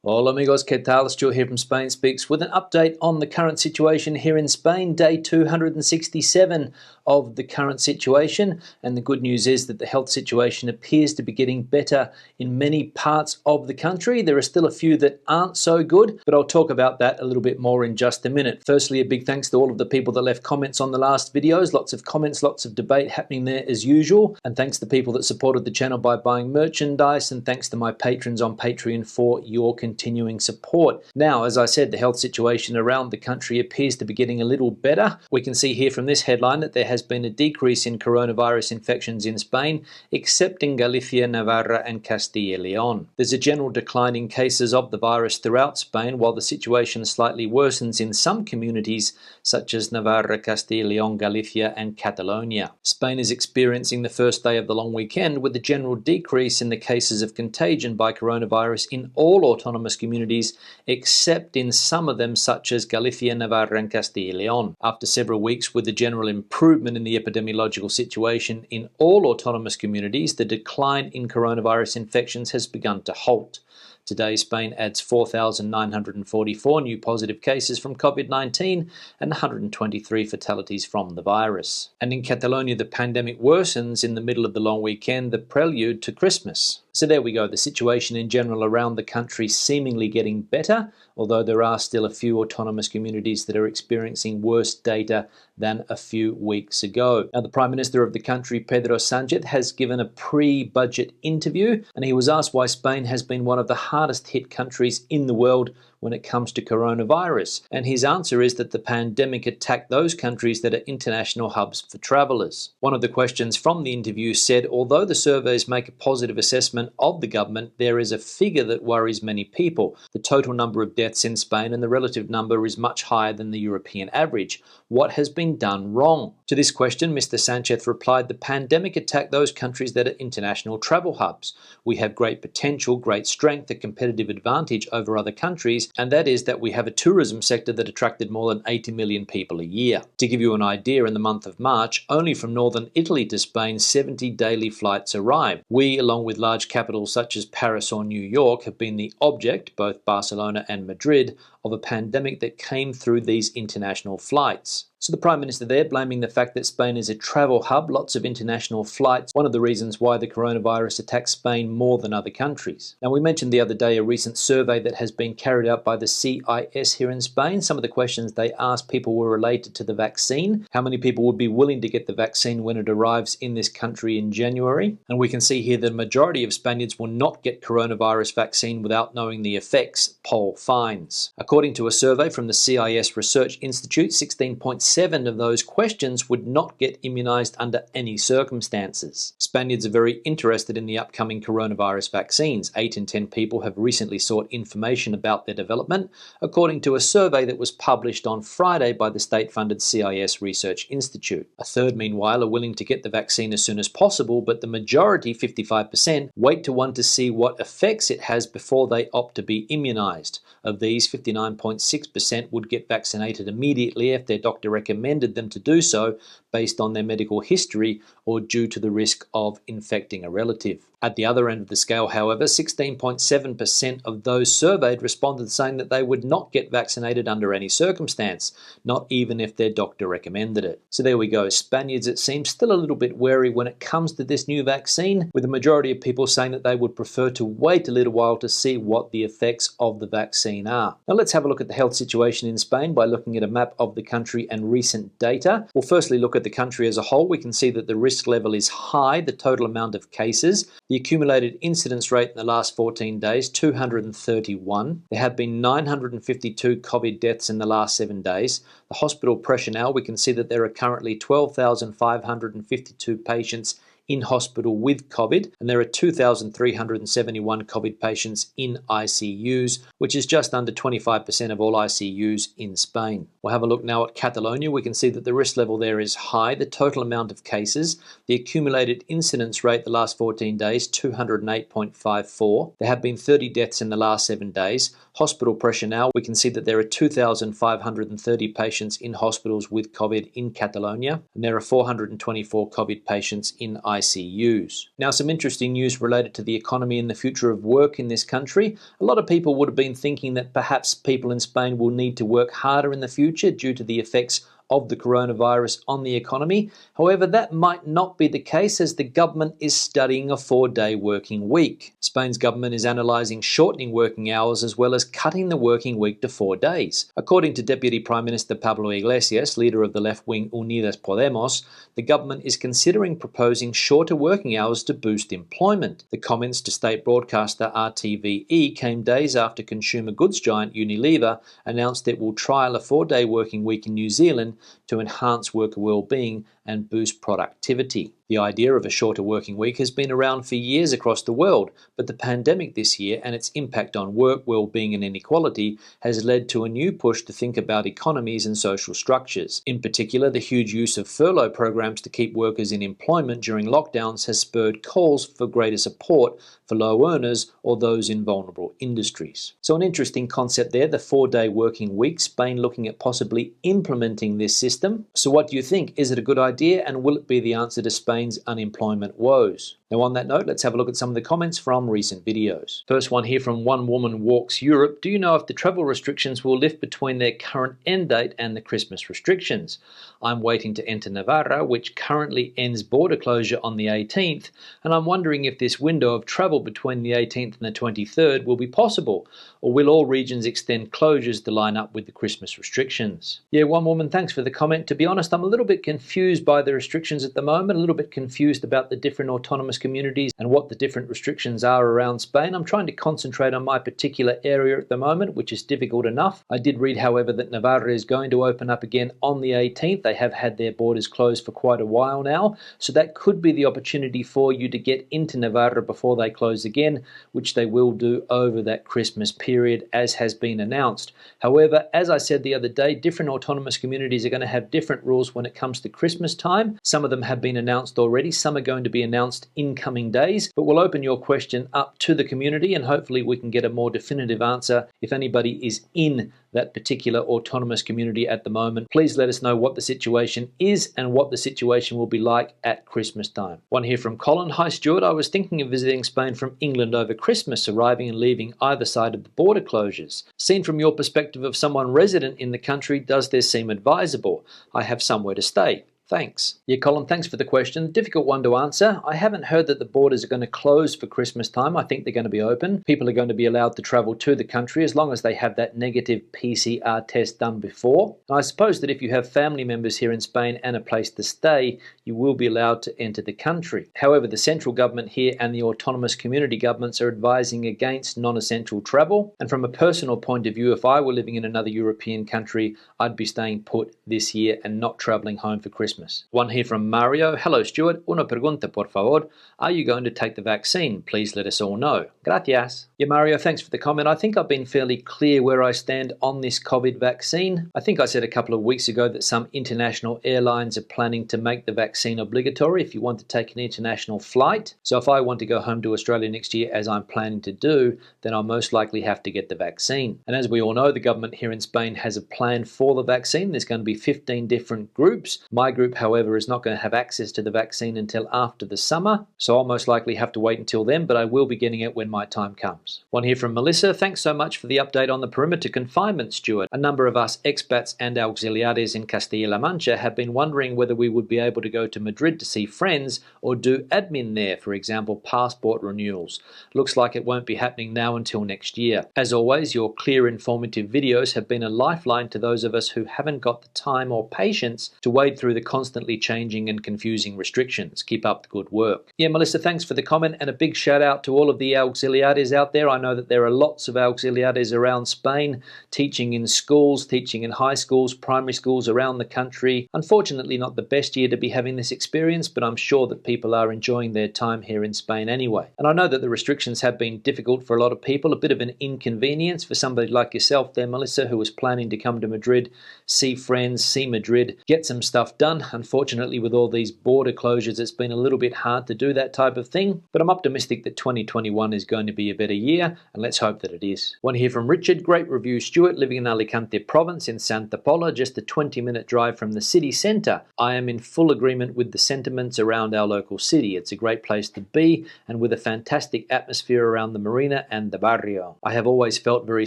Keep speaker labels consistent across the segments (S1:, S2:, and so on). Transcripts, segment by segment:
S1: Hola amigos, ¿qué tal? Stuart here from Spain Speaks with an update on the current situation here in Spain, day 267 of the current situation. And the good news is that the health situation appears to be getting better in many parts of the country. There are still a few that aren't so good, but I'll talk about that a little bit more in just a minute. Firstly, a big thanks to all of the people that left comments on the last videos. Lots of comments, lots of debate happening there as usual. And thanks to the people that supported the channel by buying merchandise, and thanks to my patrons on Patreon for your continuing support. Now, as I said, the health situation around the country appears to be getting a little better. We can see here from this headline that there has been a decrease in coronavirus infections in Spain, except in Galicia, Navarra and Castilla y León. There's a general decline in cases of the virus throughout Spain, while the situation slightly worsens in some communities such as Navarra, Castilla y León, Galicia and Catalonia. Spain is experiencing the first day of the long weekend with a general decrease in the cases of contagion by coronavirus in all autonomous communities, except in some of them such as Galicia, Navarra and Castilla y León. After several weeks with a general improvement in the epidemiological situation in all autonomous communities, the decline in coronavirus infections has begun to halt. Today, Spain adds 4,944 new positive cases from COVID-19 and 123 fatalities from the virus. And in Catalonia, the pandemic worsens in the middle of the long weekend, the prelude to Christmas. So there we go, the situation in general around the country seemingly getting better, although there are still a few autonomous communities that are experiencing worse data than a few weeks ago. Now, the Prime Minister of the country, Pedro Sánchez, has given a pre-budget interview, and he was asked why Spain has been one of the hardest hit countries in the world when it comes to coronavirus. And his answer is that the pandemic attacked those countries that are international hubs for travellers. One of the questions from the interview said, although the surveys make a positive assessment of the government, there is a figure that worries many people. The total number of deaths in Spain and the relative number is much higher than the European average. What has been done wrong? To this question, Mr. Sánchez replied, the pandemic attacked those countries that are international travel hubs. We have great potential, great strength, a competitive advantage over other countries, and that is that we have a tourism sector that attracted more than 80 million people a year. To give you an idea, in the month of March, only from northern Italy to Spain, 70 daily flights arrived. We, along with large capitals such as Paris or New York, have been the object, both Barcelona and Madrid, of a pandemic that came through these international flights. So the Prime Minister there blaming the fact that Spain is a travel hub, lots of international flights, one of the reasons why the coronavirus attacks Spain more than other countries. Now, we mentioned the other day a recent survey that has been carried out by the CIS here in Spain. Some of the questions they asked people were related to the vaccine, how many people would be willing to get the vaccine when it arrives in this country in January. And we can see here the majority of Spaniards will not get coronavirus vaccine without knowing the effects, poll finds. According to a survey from the CIS Research Institute, 16.7% of those questions would not get immunized under any circumstances. Spaniards are very interested in the upcoming coronavirus vaccines. 8 in 10 people have recently sought information about their development, according to a survey that was published on Friday by the state-funded CIS Research Institute. A third, meanwhile, are willing to get the vaccine as soon as possible, but the majority, 55%, wait to want to see what effects it has before they opt to be immunized. Of these, 59.6% would get vaccinated immediately if their doctor recommended them to do so based on their medical history or due to the risk of infecting a relative. At the other end of the scale, however, 16.7% of those surveyed responded saying that they would not get vaccinated under any circumstance, not even if their doctor recommended it. So there we go. Spaniards, it seems, still a little bit wary when it comes to this new vaccine, with the majority of people saying that they would prefer to wait a little while to see what the effects of the vaccine are. Now let's have a look at the health situation in Spain by looking at a map of the country and recent data. We'll firstly look at the country as a whole. We can see that the risk level is high, the total amount of cases. The accumulated incidence rate in the last 14 days, 231. There have been 952 COVID deaths in the last 7 days. The hospital pressure now, we can see that there are currently 12,552 patients in hospital with COVID, and there are 2,371 COVID patients in ICUs, which is just under 25% of all ICUs in Spain. We'll have a look now at Catalonia. We can see that the risk level there is high, the total amount of cases, the accumulated incidence rate the last 14 days, 208.54. There have been 30 deaths in the last 7 days. Hospital pressure now, we can see that there are 2,530 patients in hospitals with COVID in Catalonia, and there are 424 COVID patients in ICUs. ICUs. Now, some interesting news related to the economy and the future of work in this country. A lot of people would have been thinking that perhaps people in Spain will need to work harder in the future due to the effects of the coronavirus on the economy. However, that might not be the case as the government is studying a 4-day working week. Spain's government is analysing shortening working hours as well as cutting the working week to 4 days. According to Deputy Prime Minister Pablo Iglesias, leader of the left-wing Unidas Podemos, the government is considering proposing shorter working hours to boost employment. The comments to state broadcaster RTVE came days after consumer goods giant Unilever announced it will trial a 4-day working week in New Zealand to enhance worker well-being and boost productivity. The idea of a shorter working week has been around for years across the world, but the pandemic this year and its impact on work, well-being and inequality has led to a new push to think about economies and social structures. In particular, the huge use of furlough programs to keep workers in employment during lockdowns has spurred calls for greater support for low earners or those in vulnerable industries. So an interesting concept there, the 4-day working week, Spain looking at possibly implementing this system. So what do you think? Is it a good idea, and will it be the answer to Spain's unemployment woes? Now on that note, let's have a look at some of the comments from recent videos. First one here from One Woman Walks Europe. Do you know if the travel restrictions will lift between their current end date and the Christmas restrictions? I'm waiting to enter Navarra, which currently ends border closure on the 18th, and I'm wondering if this window of travel between the 18th and the 23rd will be possible, or will all regions extend closures to line up with the Christmas restrictions? Yeah, One Woman, thanks for the comment. To be honest, I'm a little bit confused by the restrictions at the moment, a little bit confused about the different autonomous communities and what the different restrictions are around Spain. I'm trying to concentrate on my particular area at the moment, which is difficult enough. I did read, however, that Navarra is going to open up again on the 18th. They have had their borders closed for quite a while now, so that could be the opportunity for you to get into Navarra before they close again, which they will do over that Christmas period, as has been announced. However, as I said the other day, different autonomous communities are going to have different rules when it comes to Christmas time. Some of them have been announced already, some are going to be announced in coming days, but we'll open your question up to the community and hopefully we can get a more definitive answer. If anybody is in that particular autonomous community at the moment, please let us know what the situation is and what the situation will be like at Christmas time. One here from Colin. Hi Stuart, I was thinking of visiting Spain from England over Christmas, arriving and leaving either side of the border closures. Seen from your perspective of someone resident in the country, does this seem advisable? I have somewhere to stay. Thanks. Yeah, Colin, thanks for the question. Difficult one to answer. I haven't heard that the borders are going to close for Christmas time. I think they're going to be open. People are going to be allowed to travel to the country as long as they have that negative PCR test done before. And I suppose that if you have family members here in Spain and a place to stay, you will be allowed to enter the country. However, the central government here and the autonomous community governments are advising against non-essential travel. And from a personal point of view, if I were living in another European country, I'd be staying put this year and not traveling home for Christmas. One here from Mario. Hello Stuart, una pregunta por favor. Are you going to take the vaccine? Please let us all know. Gracias. Yeah, Mario, thanks for the comment. I think I've been fairly clear where I stand on this COVID vaccine. I think I said a couple of weeks ago that some international airlines are planning to make the vaccine obligatory if you want to take an international flight. So if I want to go home to Australia next year, as I'm planning to do, then I'll most likely have to get the vaccine. And as we all know, the government here in Spain has a plan for the vaccine. There's going to be 15 different groups. My group, however, is not going to have access to the vaccine until after the summer, so I'll most likely have to wait until then, but I will be getting it when my time comes. One here from Melissa. Thanks so much for the update on the perimeter confinement, Stuart. A number of us expats and auxiliares in Castilla-La Mancha have been wondering whether we would be able to go to Madrid to see friends or do admin there, for example, passport renewals. Looks like it won't be happening now until next year. As always, your clear, informative videos have been a lifeline to those of us who haven't got the time or patience to wade through the constantly changing and confusing restrictions. Keep up the good work. Yeah, Melissa, thanks for the comment and a big shout out to all of the auxiliares out there. I know that there are lots of auxiliares around Spain teaching in schools, teaching in high schools, primary schools around the country. Unfortunately, not the best year to be having this experience, but I'm sure that people are enjoying their time here in Spain anyway. And I know that the restrictions have been difficult for a lot of people, a bit of an inconvenience for somebody like yourself there, Melissa, who was planning to come to Madrid, see friends, see Madrid, get some stuff done. one. Unfortunately, with all these border closures, it's been a little bit hard to do that type of thing, but I'm optimistic that 2021 is going to be a better year, and let's hope that it is. Want to hear from Richard? Great review, Stuart, living in Alicante province in Santa Pola, just a 20-minute drive from the city centre. I am in full agreement with the sentiments around our local city. It's a great place to be, and with a fantastic atmosphere around the marina and the barrio. I have always felt very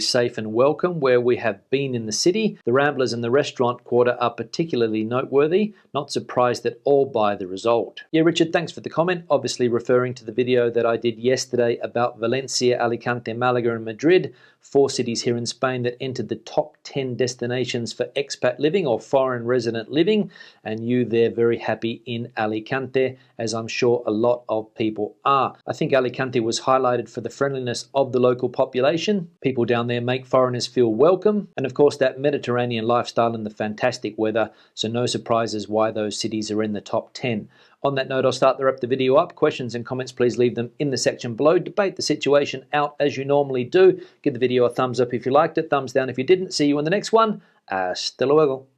S1: safe and welcome where we have been in the city. The Ramblers and the restaurant quarter are particularly noteworthy. Not surprised at all by the result. Yeah, Richard, thanks for the comment. Obviously referring to the video that I did yesterday about Valencia, Alicante, Malaga and Madrid, 4 cities here in Spain that entered the top 10 destinations for expat living or foreign resident living, and you there very happy in Alicante, as I'm sure a lot of people are. I think Alicante was highlighted for the friendliness of the local population. People down there make foreigners feel welcome, and of course that Mediterranean lifestyle and the fantastic weather, so no surprises why those cities are in the top 10. On that note, I'll start to wrap the video up. Questions and comments, please leave them in the section below. Debate the situation out as you normally do. Give the video a thumbs up if you liked it, thumbs down if you didn't. See you in the next one. Hasta luego.